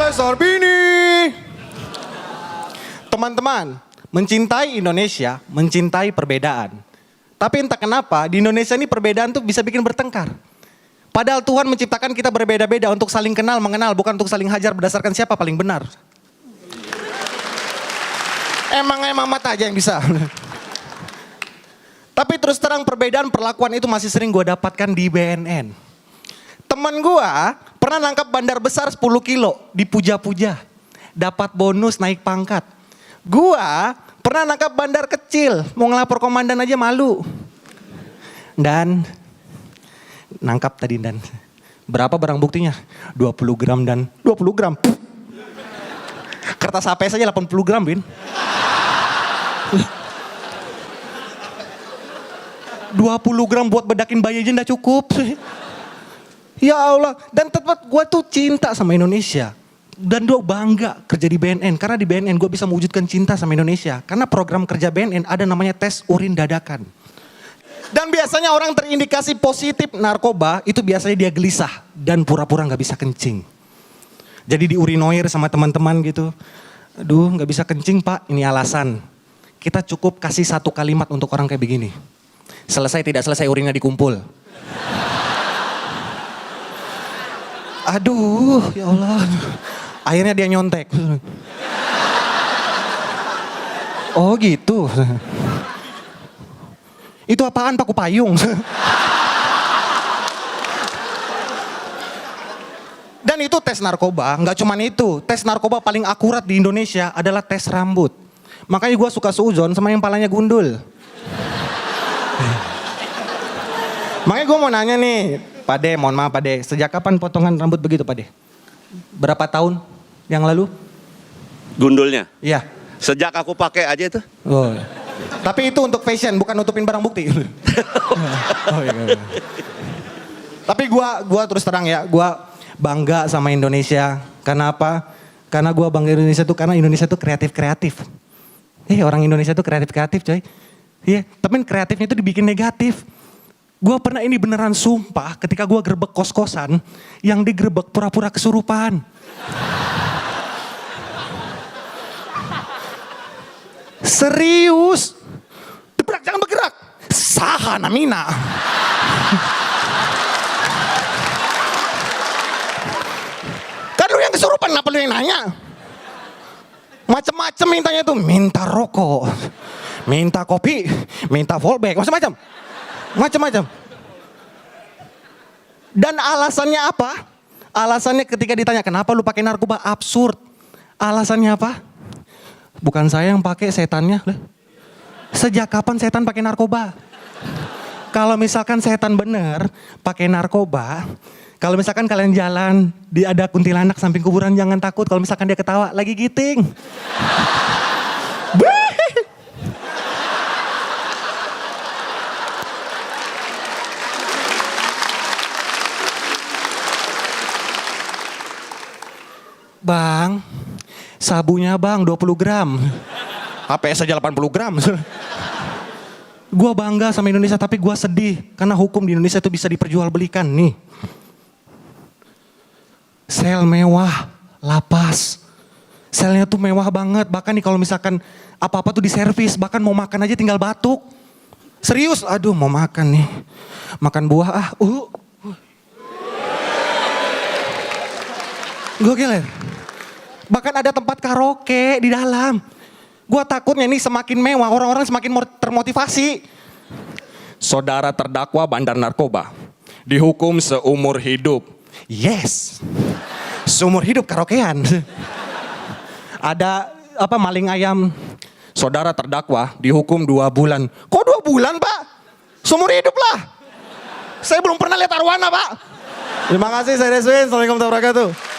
Balai Sarbini. Teman-teman, mencintai Indonesia, mencintai perbedaan. Tapi entah kenapa di Indonesia ini perbedaan tuh bisa bikin bertengkar. Padahal Tuhan menciptakan kita berbeda-beda untuk saling kenal, mengenal, bukan untuk saling hajar berdasarkan siapa paling benar. Emang mata aja yang bisa. Tapi terus terang perbedaan perlakuan itu masih sering gue dapatkan di BNN. Temen gue pernah nangkap bandar besar 10 kilo, dipuja-puja. Dapat bonus naik pangkat. Gue pernah nangkap bandar kecil, mau ngelapor komandan aja malu. Dan nangkap tadi dan berapa barang buktinya? 20 gram dan 20 gram. Kertas HP saja 80 gram, Bin. 20 gram buat bedakin bayi aja nggak cukup. Ya Allah, dan tetap gue tuh cinta sama Indonesia. Dan gue bangga kerja di BNN, karena di BNN gue bisa mewujudkan cinta sama Indonesia. Karena program kerja BNN ada namanya tes urin dadakan. Dan biasanya orang terindikasi positif narkoba, itu biasanya dia gelisah dan pura-pura gak bisa kencing. Jadi diurinoir sama teman-teman gitu. Aduh gak bisa kencing pak, ini alasan. Kita cukup kasih satu kalimat untuk orang kayak begini. Selesai tidak selesai urinnya dikumpul. Aduh, ya Allah. Akhirnya dia nyontek. Oh gitu. Itu apaan paku payung? Dan itu tes narkoba, nggak cuman itu. Tes narkoba paling akurat di Indonesia adalah tes rambut. Makanya gue suka suuzon sama yang palanya gundul. Makanya gue mau nanya nih, Pade, mohon maaf Pade, sejak kapan potongan rambut begitu Pade? Berapa tahun yang lalu? Gundulnya? Iya. Sejak aku pakai aja itu. Oh. Tapi itu untuk fashion, bukan nutupin barang bukti. Oh, iya. Tapi gue terus terang ya, gue bangga sama Indonesia. Karena apa? Karena gue bangga Indonesia tuh karena Indonesia tuh kreatif-kreatif. Orang Indonesia tuh kreatif-kreatif coy. Iya, tapi kreatifnya itu dibikin negatif. Gue pernah ini beneran sumpah ketika gue gerbek kos-kosan yang digerebek pura-pura kesurupan. Serius. Debrak jangan bergerak. Saha namina. Kan lu yang kesurupan, kenapa lu yang nanya? Macem-macem mintanya tuh, minta rokok, minta kopi, minta fallback, macam-macam. Macam-macam. Dan alasannya apa? Alasannya ketika ditanya kenapa lu pakai narkoba, absurd. Alasannya apa? Bukan saya yang pakai, setannya. Sejak kapan setan pakai narkoba? Kalau misalkan setan bener pakai narkoba, kalau misalkan kalian jalan, ada kuntilanak samping kuburan jangan takut. Kalau misalkan dia ketawa lagi giting. Bang, sabunya bang 20 gram. HPS aja 80 gram. Gua bangga sama Indonesia tapi gua sedih. Karena hukum di Indonesia itu bisa diperjualbelikan nih. Sel mewah, lapas. Selnya tuh mewah banget. Bahkan nih kalau misalkan apa-apa tuh diservis. Bahkan mau makan aja tinggal batuk. Serius, aduh mau makan nih. Makan buah ah. Gokil ya. Bahkan ada tempat karaoke di dalam. Gua takutnya ini semakin mewah, orang-orang semakin termotivasi. Saudara terdakwa bandar narkoba dihukum seumur hidup. Yes. Seumur hidup karaokean. Ada maling ayam. Saudara terdakwa dihukum 2 bulan. Kok 2 bulan, Pak? Seumur hidup lah. Saya belum pernah lihat arwana, Pak. Terima kasih, saya Deswin. Assalamualaikum warahmatullahi wabarakatuh.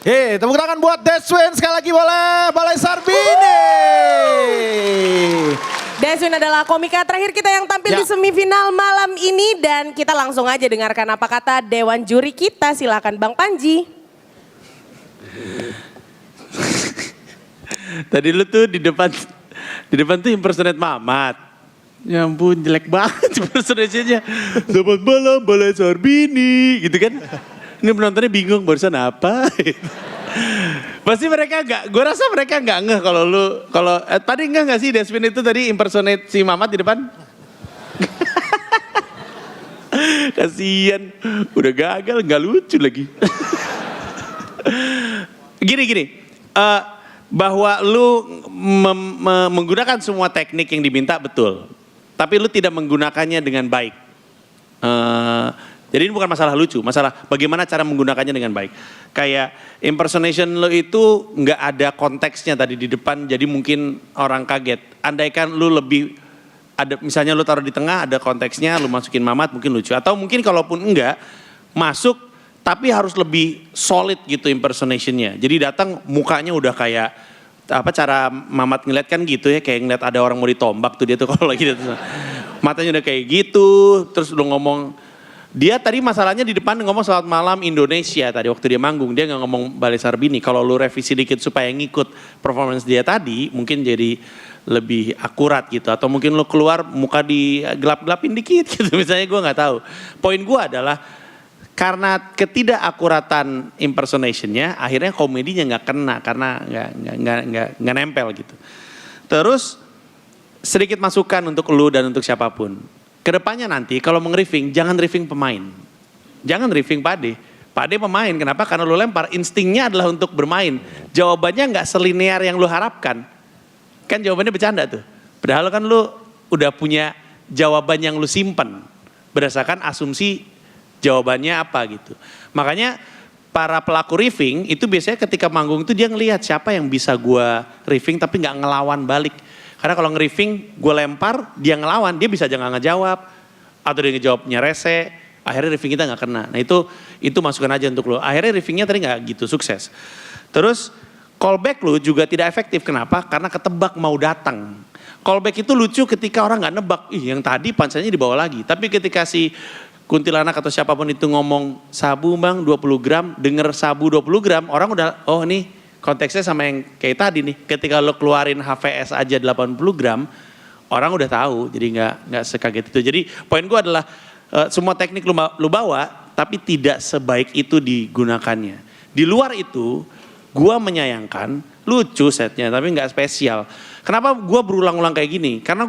Tepuk tangan buat Deswin sekali lagi boleh. Balai Sarbini. Deswin adalah komika terakhir kita yang tampil di semifinal malam ini. Dan kita langsung aja dengarkan apa kata Dewan Juri kita. Silakan Bang Panji. Tadi lu tuh di depan tuh impersonate Mamat. Ya ampun jelek banget impersonation-nya. Selamat malam Balai Sarbini gitu kan. Ini penontonnya bingung barusan apa. Pasti mereka gue rasa mereka nggak ngeh kalau tadi nggak sih Desvin itu tadi impersonate si Mamat di depan? Kasian, udah gagal nggak lucu lagi. Gini, bahwa lu menggunakan semua teknik yang diminta betul. Tapi lu tidak menggunakannya dengan baik. Jadi ini bukan masalah lucu, masalah bagaimana cara menggunakannya dengan baik. Kayak impersonation lu itu nggak ada konteksnya tadi di depan, jadi mungkin orang kaget. Andaikan lu lebih, ada misalnya lu taruh di tengah, ada konteksnya, lu masukin Mamat mungkin lucu. Atau mungkin kalaupun enggak, masuk tapi harus lebih solid gitu impersonationnya. Jadi datang mukanya udah kayak, apa cara Mamat ngeliat kan gitu ya, kayak ngeliat ada orang mau ditombak tuh dia tuh kalau lagi gitu. Matanya udah kayak gitu, terus udah ngomong, dia tadi masalahnya di depan ngomong selamat malam Indonesia tadi waktu dia manggung, dia gak ngomong Balai Sarbini. Kalau lu revisi dikit supaya ngikut performance dia tadi, mungkin jadi lebih akurat gitu. Atau mungkin lu keluar muka digelap-gelapin dikit gitu, misalnya gue gak tahu. Poin gue adalah, karena ketidakakuratan impersonationnya, akhirnya komedinya nggak kena karena nggak nempel gitu. Terus sedikit masukan untuk lu dan untuk siapapun. Kedepannya nanti kalau nge-riffing, jangan riffing pemain, jangan riffing Pade. Pade pemain, kenapa? Karena lu lempar, instingnya adalah untuk bermain. Jawabannya nggak selinear yang lu harapkan. Kan jawabannya bercanda tuh. Padahal kan lu udah punya jawaban yang lu simpen berdasarkan asumsi jawabannya apa gitu. Makanya para pelaku riffing itu biasanya ketika manggung itu dia ngelihat siapa yang bisa gue riffing tapi nggak ngelawan balik. Karena kalau nge-riffing gue lempar, dia ngelawan, dia bisa aja nggak ngejawab atau dia ngejawabnya rese, akhirnya riffing kita nggak kena. Nah itu masukan aja untuk lo. Akhirnya riffingnya tadi nggak gitu sukses. Terus callback lo juga tidak efektif. Kenapa? Karena ketebak mau datang. Callback itu lucu ketika orang nggak nebak, yang tadi pansanya dibawa lagi. Tapi ketika si kuntilanak atau siapapun itu ngomong sabu bang 20 gram, denger sabu 20 gram, orang udah, oh nih konteksnya sama yang kayak tadi nih. Ketika lo keluarin HVS aja 80 gram, orang udah tahu, jadi nggak sekaget itu. Jadi poin gue adalah semua teknik lu bawa, tapi tidak sebaik itu digunakannya. Di luar itu, gue menyayangkan lucu setnya, tapi nggak spesial. Kenapa gue berulang-ulang kayak gini? Karena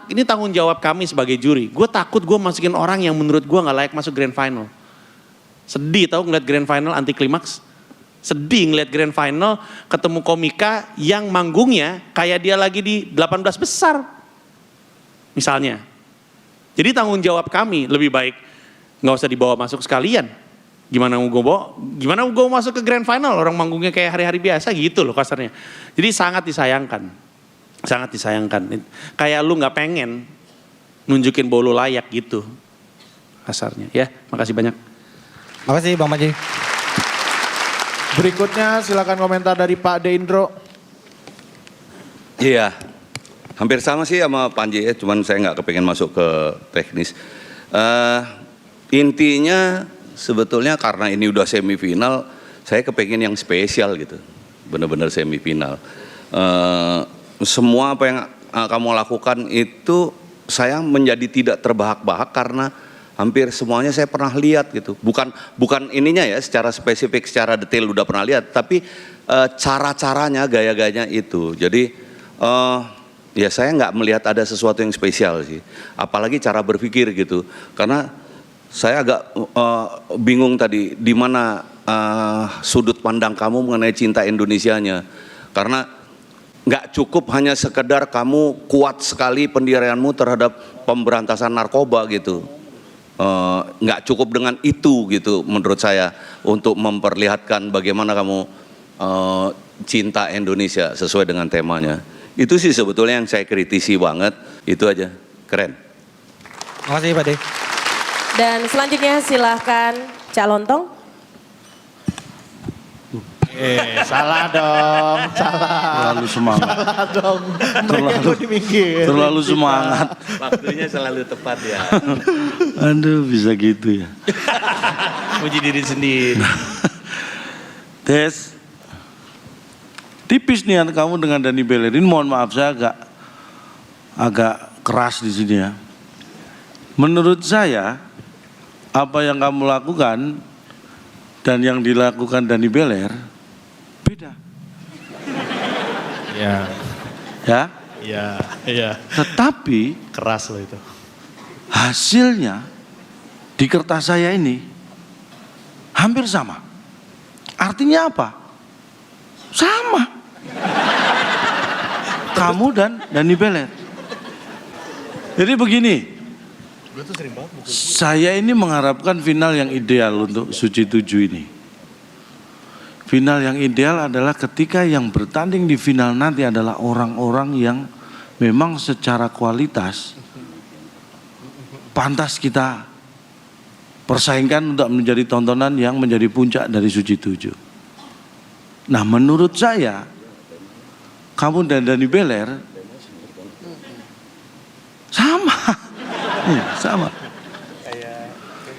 ini tanggung jawab kami sebagai juri. Gue takut gue masukin orang yang menurut gue gak layak masuk grand final. Sedih tau ngeliat grand final anti klimaks. Sedih ngeliat grand final ketemu komika yang manggungnya kayak dia lagi di 18 besar. Misalnya. Jadi tanggung jawab kami lebih baik gak usah dibawa masuk sekalian. Gimana gue masuk ke grand final orang manggungnya kayak hari-hari biasa gitu loh kasarnya. Jadi sangat disayangkan. Sangat disayangkan. Kayak lu gak pengen nunjukin bahwa lu layak gitu. Kasarnya. Ya, makasih banyak. Makasih Bang Panji. Berikutnya silakan komentar dari Pak Deindro. Iya, hampir sama sih sama Panji ya, cuman saya nggak kepengen masuk ke teknis. Intinya sebetulnya karena ini udah semifinal, saya kepengen yang spesial gitu. Bener-bener semifinal. Semua apa yang kamu lakukan itu saya menjadi tidak terbahak-bahak karena hampir semuanya saya pernah lihat gitu. Bukan ininya ya secara spesifik, secara detail udah pernah lihat, tapi cara-caranya, gaya-gayanya itu. Jadi ya saya nggak melihat ada sesuatu yang spesial sih. Apalagi cara berpikir gitu. Karena saya agak bingung tadi di mana sudut pandang kamu mengenai cinta Indonesianya. Karena nggak cukup hanya sekedar kamu kuat sekali pendirianmu terhadap pemberantasan narkoba gitu. Nggak cukup dengan itu gitu menurut saya untuk memperlihatkan bagaimana kamu cinta Indonesia sesuai dengan temanya. Itu sih sebetulnya yang saya kritisi banget, itu aja. Keren. Makasih Pak De. Dan selanjutnya silahkan Cak Lontong. Salah dong, salah. Terlalu semangat. Salah dong. Mereka Terlalu semangat. Waktunya selalu tepat ya. Aduh bisa gitu ya. Puji diri sendiri. Des, tipis niat kamu dengan Dani Bellerin, mohon maaf saya agak keras di sini ya. Menurut saya, apa yang kamu lakukan dan yang dilakukan Dani Beler beda. Iya. Ya. Iya. Iya. Tetapi Keras loh itu. hasilnya di kertas saya ini hampir sama. Artinya apa? Sama. Kamu dan Dani Beler. Jadi begini, saya ini mengharapkan final yang ideal untuk Suci 7 ini. Final yang ideal adalah ketika yang bertanding di final nanti adalah orang-orang yang memang secara kualitas pantas kita persaingkan untuk menjadi tontonan yang menjadi puncak dari Suci 7. Nah, menurut saya kamu dan Dani Beler sama. Sama.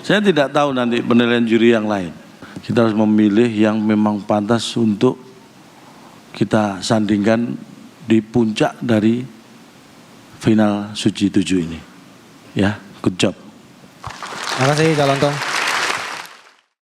Saya tidak tahu nanti penilaian juri yang lain. Kita harus memilih yang memang pantas untuk kita sandingkan di puncak dari final Suci 7 ini. Ya, good job. Terima kasih Calon Tong.